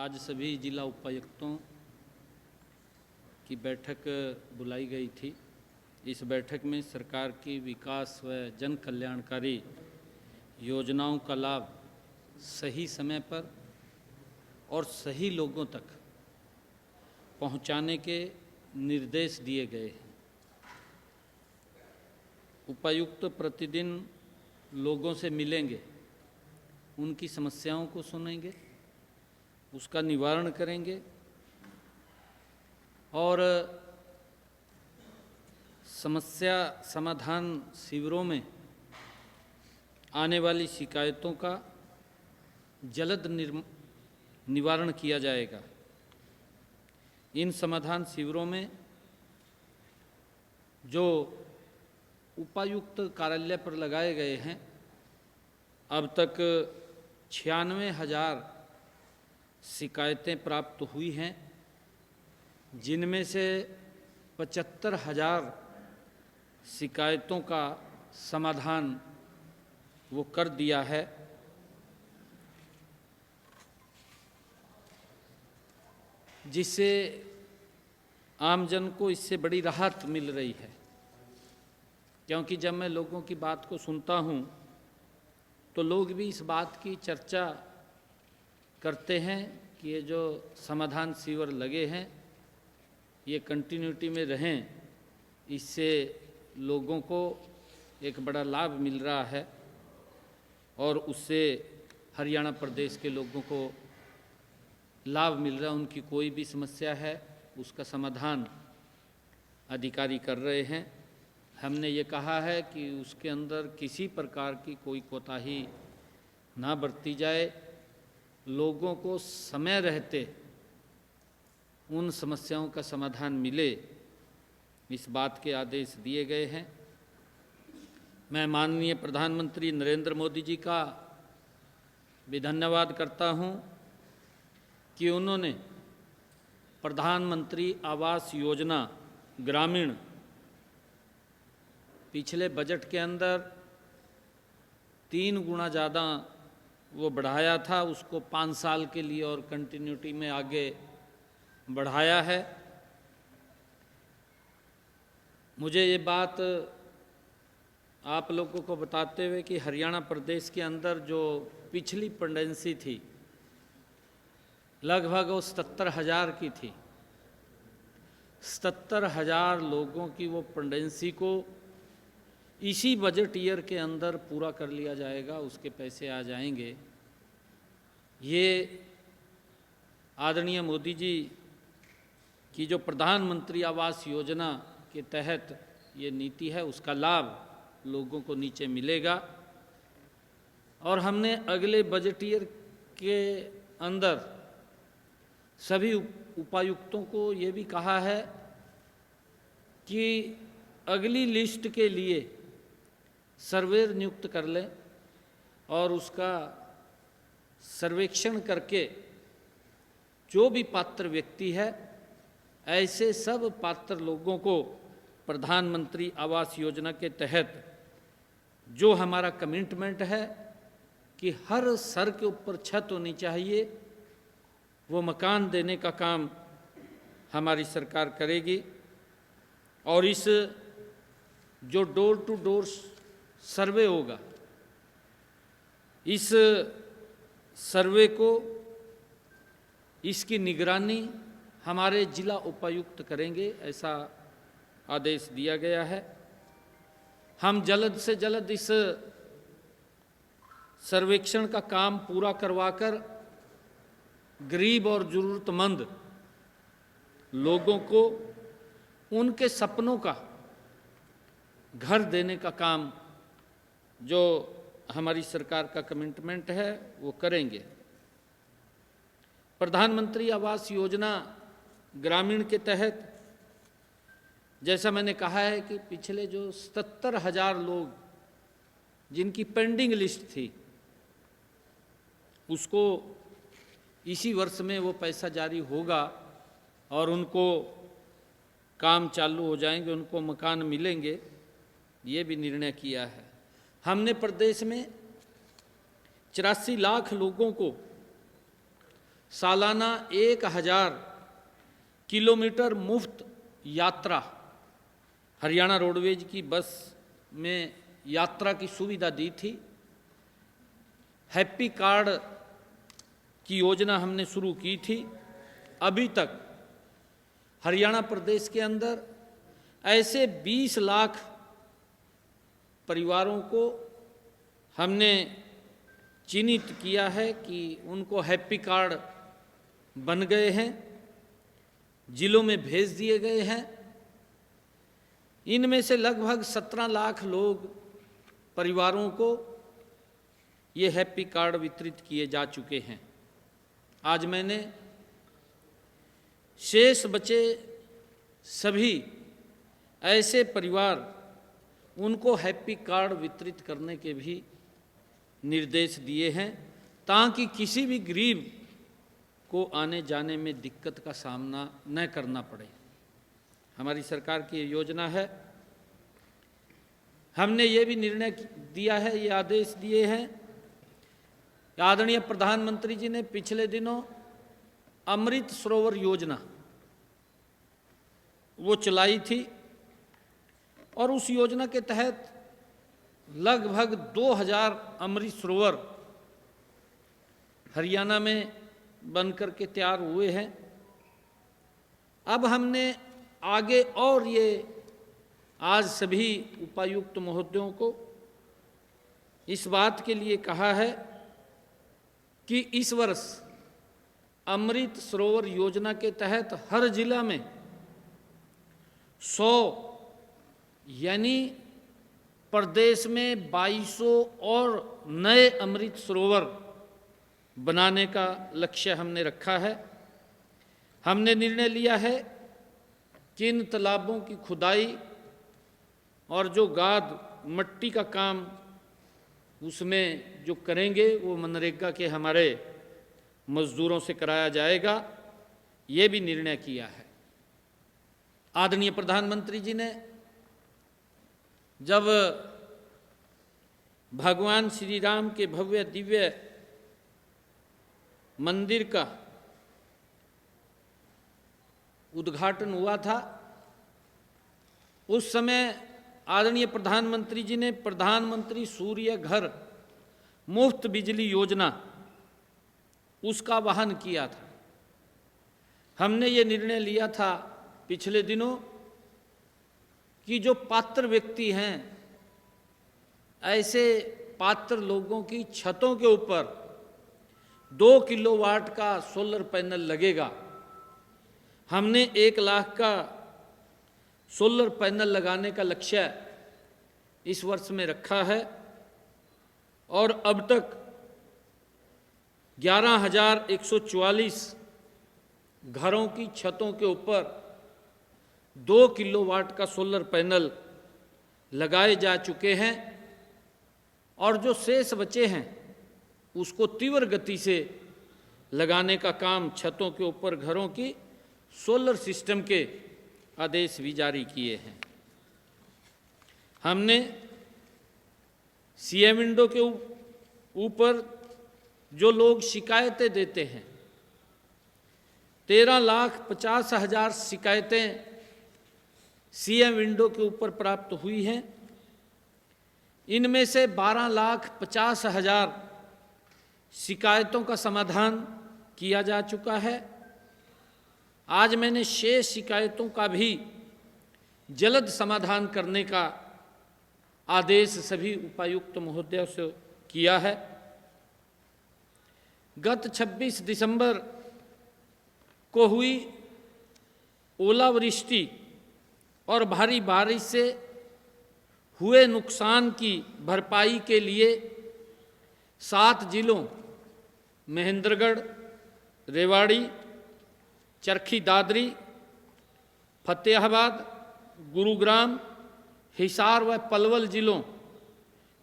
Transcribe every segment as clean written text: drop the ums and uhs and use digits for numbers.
आज सभी जिला उपायुक्तों की बैठक बुलाई गई थी। इस बैठक में सरकार की विकास व जन कल्याणकारी योजनाओं का लाभ सही समय पर और सही लोगों तक पहुंचाने के निर्देश दिए गए हैं। उपायुक्त प्रतिदिन लोगों से मिलेंगे, उनकी समस्याओं को सुनेंगे, उसका निवारण करेंगे और समस्या समाधान शिविरों में आने वाली शिकायतों का जल्द निवारण किया जाएगा। इन समाधान शिविरों में जो उपायुक्त कार्यालय पर लगाए गए हैं, अब तक 96,000 शिकायतें प्राप्त हुई हैं, जिनमें से 75,000 शिकायतों का समाधान वो कर दिया है। जिससे आमजन को इससे बड़ी राहत मिल रही है, क्योंकि जब मैं लोगों की बात को सुनता हूँ तो लोग भी इस बात की चर्चा करते हैं कि ये जो समाधान शिविर लगे हैं ये कंटिन्यूटी में रहें, इससे लोगों को एक बड़ा लाभ मिल रहा है और उससे हरियाणा प्रदेश के लोगों को लाभ मिल रहा है। उनकी कोई भी समस्या है उसका समाधान अधिकारी कर रहे हैं। हमने ये कहा है कि उसके अंदर किसी प्रकार की कोई कोताही ना बरती जाए, लोगों को समय रहते उन समस्याओं का समाधान मिले, इस बात के आदेश दिए गए हैं। मैं माननीय प्रधानमंत्री नरेंद्र मोदी जी का भी धन्यवाद करता हूं कि उन्होंने प्रधानमंत्री आवास योजना ग्रामीण पिछले बजट के अंदर 3 गुना ज़्यादा वो बढ़ाया था, उसको 5 साल के लिए और कंटिन्यूटी में आगे बढ़ाया है। मुझे ये बात आप लोगों को बताते हुए कि हरियाणा प्रदेश के अंदर जो पिछली पेंडेंसी थी लगभग वो 77,000 की थी। 77,000 लोगों की वो पेंडेंसी को इसी बजट ईयर के अंदर पूरा कर लिया जाएगा, उसके पैसे आ जाएंगे। ये आदरणीय मोदी जी की जो प्रधानमंत्री आवास योजना के तहत ये नीति है, उसका लाभ लोगों को नीचे मिलेगा। और हमने अगले बजट ईयर के अंदर सभी उपायुक्तों को ये भी कहा है कि अगली लिस्ट के लिए सर्वेयर नियुक्त कर लें और उसका सर्वेक्षण करके जो भी पात्र व्यक्ति है, ऐसे सब पात्र लोगों को प्रधानमंत्री आवास योजना के तहत जो हमारा कमिटमेंट है कि हर सर के ऊपर छत होनी चाहिए, वो मकान देने का काम हमारी सरकार करेगी। और इस जो डोर टू डोर सर्वे होगा, इस सर्वे को, इसकी निगरानी हमारे जिला उपायुक्त करेंगे, ऐसा आदेश दिया गया है। हम जल्द से जल्द इस सर्वेक्षण का काम पूरा करवाकर गरीब और ज़रूरतमंद लोगों को उनके सपनों का घर देने का काम जो हमारी सरकार का कमिटमेंट है वो करेंगे। प्रधानमंत्री आवास योजना ग्रामीण के तहत जैसा मैंने कहा है कि पिछले जो 77,000 लोग जिनकी पेंडिंग लिस्ट थी, उसको इसी वर्ष में वो पैसा जारी होगा और उनको काम चालू हो जाएंगे, उनको मकान मिलेंगे, ये भी निर्णय किया है। हमने प्रदेश में 84 लाख लोगों को सालाना 1000 किलोमीटर मुफ्त यात्रा हरियाणा रोडवेज की बस में यात्रा की सुविधा दी थी। हैप्पी कार्ड की योजना हमने शुरू की थी। अभी तक हरियाणा प्रदेश के अंदर ऐसे 20 लाख परिवारों को हमने चिन्हित किया है कि उनको हैप्पी कार्ड बन गए हैं, जिलों में भेज दिए गए हैं। इनमें से लगभग 17 लाख लोग परिवारों को ये हैप्पी कार्ड वितरित किए जा चुके हैं। आज मैंने शेष बचे सभी ऐसे परिवार उनको हैप्पी कार्ड वितरित करने के भी निर्देश दिए हैं, ताकि किसी भी गरीब को आने जाने में दिक्कत का सामना न करना पड़े। हमारी सरकार की ये योजना है। हमने ये भी निर्णय दिया है, ये आदेश दिए हैं, आदरणीय प्रधानमंत्री जी ने पिछले दिनों अमृत सरोवर योजना वो चलाई थी और उस योजना के तहत लगभग 2000 अमृत सरोवर हरियाणा में बनकर के तैयार हुए हैं। अब हमने आगे और ये आज सभी उपायुक्त महोदयों को इस बात के लिए कहा है कि इस वर्ष अमृत सरोवर योजना के तहत हर जिला में 100 यानी प्रदेश में 2200 और नए अमृत सरोवर बनाने का लक्ष्य हमने रखा है। हमने निर्णय लिया है कि इन तालाबों की खुदाई और जो गाद मट्टी का काम उसमें जो करेंगे वो मनरेगा के हमारे मजदूरों से कराया जाएगा, ये भी निर्णय किया है। आदरणीय प्रधानमंत्री जी ने जब भगवान श्री राम के भव्य दिव्य मंदिर का उद्घाटन हुआ था, उस समय आदरणीय प्रधानमंत्री जी ने प्रधानमंत्री सूर्य घर मुफ्त बिजली योजना उसका वाहन किया था। हमने ये निर्णय लिया था पिछले दिनों कि जो पात्र व्यक्ति हैं, ऐसे पात्र लोगों की छतों के ऊपर 2 किलोवाट का सोलर पैनल लगेगा। हमने 1 लाख का सोलर पैनल लगाने का लक्ष्य इस वर्ष में रखा है और अब तक 11,144 घरों की छतों के ऊपर 2 किलोवाट का सोलर पैनल लगाए जा चुके हैं और जो शेष बचे हैं उसको तीव्र गति से लगाने का काम छतों के ऊपर घरों की सोलर सिस्टम के आदेश भी जारी किए हैं। हमने सीएम विंडो के ऊपर जो लोग शिकायतें देते हैं, 13,50,000 शिकायतें सीएम विंडो के ऊपर प्राप्त हुई हैं। इनमें से 12,50,000 शिकायतों का समाधान किया जा चुका है। आज मैंने शेष शिकायतों का भी जल्द समाधान करने का आदेश सभी उपायुक्त महोदयों से किया है। गत 26 दिसंबर को हुई ओलावृष्टि और भारी बारिश से हुए नुकसान की भरपाई के लिए 7 जिलों महेंद्रगढ़, रेवाड़ी, चरखी दादरी, फतेहाबाद, गुरुग्राम, हिसार व पलवल जिलों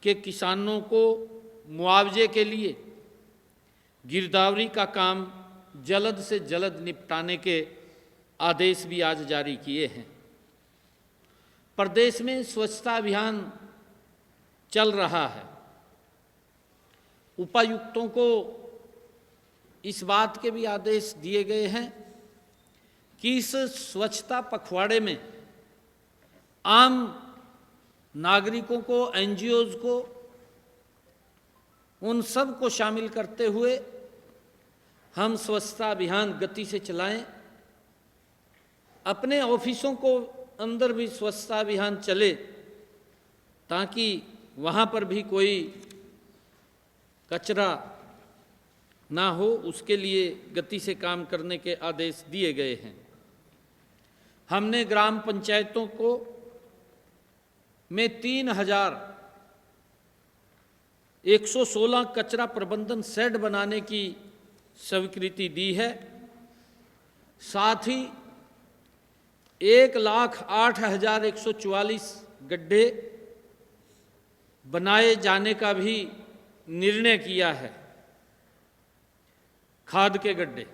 के किसानों को मुआवजे के लिए गिरदावरी का काम जल्द से जल्द निपटाने के आदेश भी आज जारी किए हैं। प्रदेश में स्वच्छता अभियान चल रहा है। उपायुक्तों को इस बात के भी आदेश दिए गए हैं कि इस स्वच्छता पखवाड़े में आम नागरिकों को, एनजीओज को, उन सब को शामिल करते हुए हम स्वच्छता अभियान गति से चलाएं। अपने ऑफिसों को अंदर भी स्वच्छता अभियान चले ताकि वहाँ पर भी कोई कचरा ना हो, उसके लिए गति से काम करने के आदेश दिए गए हैं। हमने ग्राम पंचायतों को में 3,116 कचरा प्रबंधन शेड बनाने की स्वीकृति दी है। साथ ही 1,08,144 गड्ढे बनाए जाने का भी निर्णय किया है, खाद के गड्ढे,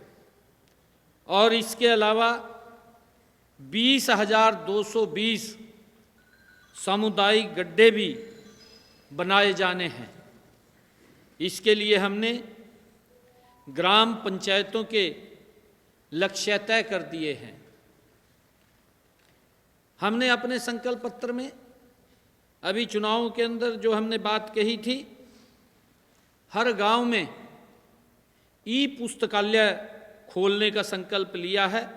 और इसके अलावा 20,220 सामुदायिक गड्ढे भी बनाए जाने हैं। इसके लिए हमने ग्राम पंचायतों के लक्ष्य तय कर दिए हैं। हमने अपने संकल्प पत्र में अभी चुनावों के अंदर जो हमने बात कही थी, हर गांव में ई पुस्तकालय खोलने का संकल्प लिया है।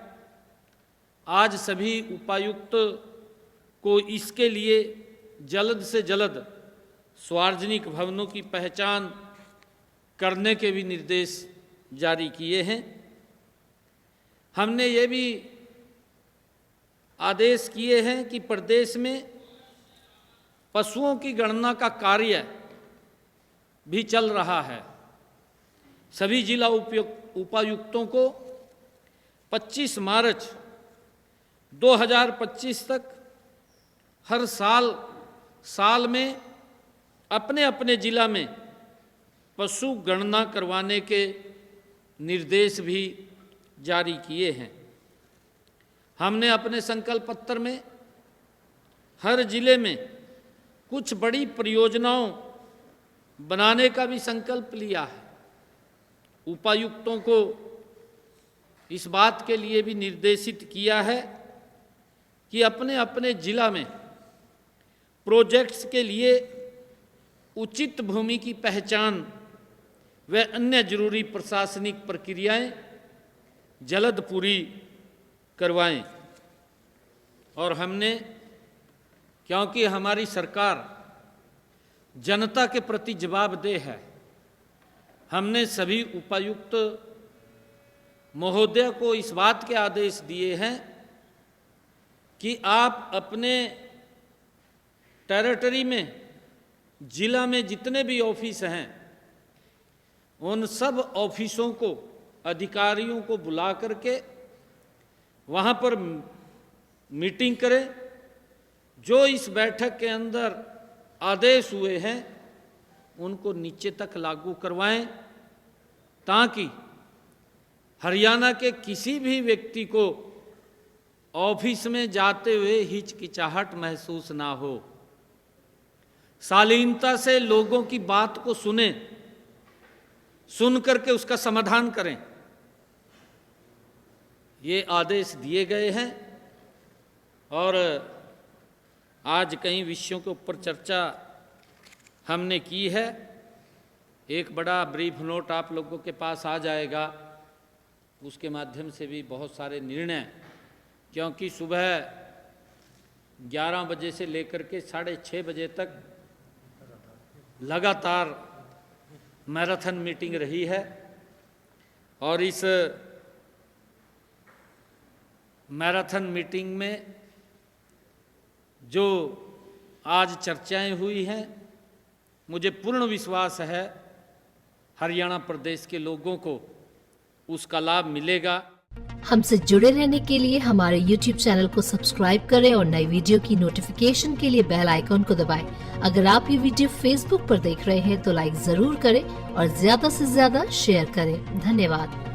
आज सभी उपायुक्त को इसके लिए जल्द से जल्द सार्वजनिक भवनों की पहचान करने के भी निर्देश जारी किए हैं। हमने ये भी आदेश किए हैं कि प्रदेश में पशुओं की गणना का कार्य भी चल रहा है। सभी जिला उपायुक्तों को 25 मार्च 2025 तक हर साल में अपने अपने जिला में पशु गणना करवाने के निर्देश भी जारी किए हैं। हमने अपने संकल्प पत्र में हर जिले में कुछ बड़ी परियोजनाओं बनाने का भी संकल्प लिया है। उपायुक्तों को इस बात के लिए भी निर्देशित किया है कि अपने अपने जिला में प्रोजेक्ट्स के लिए उचित भूमि की पहचान व अन्य जरूरी प्रशासनिक प्रक्रियाएं जल्द पूरी करवाएं। और हमने, क्योंकि हमारी सरकार जनता के प्रति जवाबदेह है, हमने सभी उपायुक्त महोदय को इस बात के आदेश दिए हैं कि आप अपने टेरिटरी में, जिला में जितने भी ऑफिस हैं, उन सब ऑफिसों को, अधिकारियों को बुला करके वहाँ पर मीटिंग करें। जो इस बैठक के अंदर आदेश हुए हैं उनको नीचे तक लागू करवाएं, ताकि हरियाणा के किसी भी व्यक्ति को ऑफिस में जाते हुए हिचकिचाहट महसूस ना हो। शालीनता से लोगों की बात को सुन करके उसका समाधान करें। ये आदेश दिए गए हैं। और आज कई विषयों के ऊपर चर्चा हमने की है। एक बड़ा ब्रीफ नोट आप लोगों के पास आ जाएगा, उसके माध्यम से भी बहुत सारे निर्णय, क्योंकि सुबह 11 बजे से लेकर के 6:30 बजे तक लगातार मैराथन मीटिंग रही है। और इस मैराथन मीटिंग में जो आज चर्चाएं हुई हैं, मुझे पूर्ण विश्वास है हरियाणा प्रदेश के लोगों को उसका लाभ मिलेगा। हमसे जुड़े रहने के लिए हमारे YouTube चैनल को सब्सक्राइब करें और नई वीडियो की नोटिफिकेशन के लिए बेल आइकॉन को दबाएं। अगर आप ये वीडियो Facebook पर देख रहे हैं तो लाइक जरूर करें और ज्यादा से ज्यादा शेयर करें। धन्यवाद।